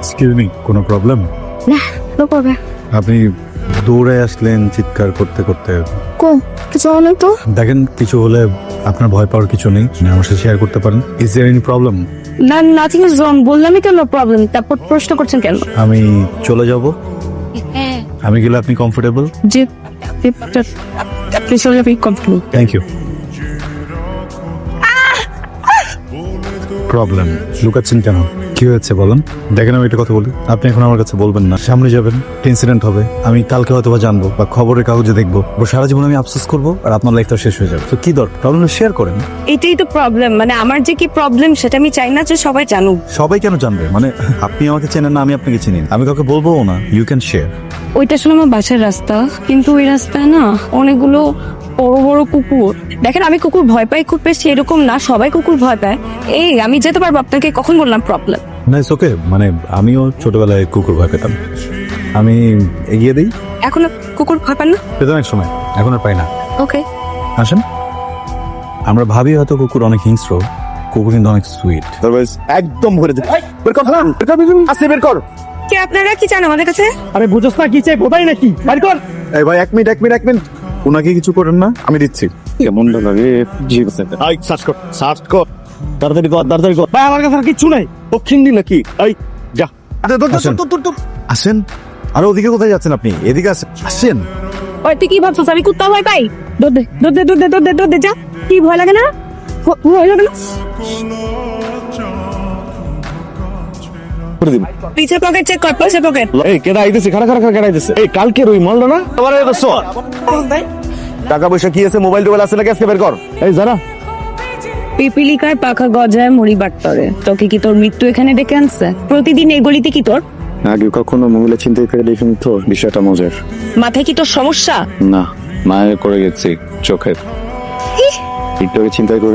Excuse me, কোনো problem? না, no problem. আপনি দৌড়ে আসলেন চিৎকার করতে করতে। কিছু হলো তো? দেখেন, কিছু হলে আপনার ভয় পাওয়ার কিছু নেই, আমার সাথে শেয়ার করতে পারেন। Is there any problem? না, নাথিং ইজ রং। বললামই তো নো প্রবলেম, তারপর প্রশ্ন করছেন কেন? আমি চলে যাব, আমি গেলে আপনি কমফোর্টেবল? জি, আপনি চলে যাবেন কমফোর্টেবল। Thank you. প্রবলেম লুকাচ্ছেন কেন? কি হয়েছে বলেন। দেখেন, আমি একটা কথা বলি, আপনি এখন আমার কাছে বলবেন না, সামনে যাবেন, ইনসিডেন্ট হবে, আমি কালকে হয়তো বা জানবো বা খবরের কাগজে দেখবো, সারা জীবন আমি আফসোস করবো আর আপনার লাইফটা শেষ হয়ে যাবে। তো কি দরকার? প্রবলেম শেয়ার করেন। এটাই তো প্রবলেম, মানে আমার যে কি প্রবলেম সেটা আমি চাই না যে সবাই জানুক। সবাই কেন জানবে? মানে আপনি আমাকে চেনেন না, আমি আপনাকে চিনি না, আমি কাউকে বলবো না। You can share. ওইটা আসলে আমার বাসার রাস্তা, কিন্তু ওই রাস্তায় না অনেকগুলো বড় বড় কুকুর। দেখেন, আমি কুকুর ভয় পাই খুব বেশি এরকম না, সবাই কুকুর ভয় পায়। এই আমি যেতে পারবো, আপনাকে কখন বললাম প্রবলেম? না, ইটস ওকে। মানে আমিও ছোটবেলায় কুকুর ভয় পেতাম। আমি এগিয়ে দিই। এখন কুকুর ভয় পান না? পেতাম এক সময়, এখন আর পাই না। ওকে, আসেন। আমরা ভাবি হয়তো কুকুর অনেক হিংস্র, কুকুর কিন্তু অনেক সুইট। একদম ভরে দে। বের কর, আসতে বের কর। কে আপনারা কি চান আমাদের কাছে? আরে বুঝছ না কি চাই, বোধাই নাকি? বের কর। এই ভাই, এক মিনিট। ওনাকে কিছু করেন না, আমি দিচ্ছি। কেমন লাগে জি বসে। আই সার্চ কর তাড়াতাড়ি কর। ভাই আমার কাছে আর কিচ্ছু নাই। দক্ষিণ দিন নাকি? এই যা। আসেন। আসেন। আর ওদিকে কোথায় যাচ্ছেন আপনি? এদিকে আসেন, আসেন। ওই তুই কি ভাবছিস আমি কুত্তা ভয় পাই? দৌড় দে যা। কি ভয় লাগে না? ভয় লাগে না? করে দিন। পিছে পকেট চেক কর, পিছে পকেট। এই কেডা আইতেছে? খাড়া কেডা আইতেছে? এই কালকের ওই মালটা না? আবার এসো। টাকা পয়সা কি আছে? মোবাইল টোবাইল আছে নাকি? আজকে বের কর। এই জানা পিপিলিকার পাখা গজায় মুড়ি বাট্টরে। তোকে কি তোর মৃত্যু এখানে ডেকে আনছে? প্রতিদিন এই গলিতে কি তোর? আগে কখনো মহিলা চিন্তাই করে দেখিনি তো, বিষয়টা মজার। মাথায় কি তোর সমস্যা? না, মায়ের করে গেছি চোখের। একটু চিন্তাই করে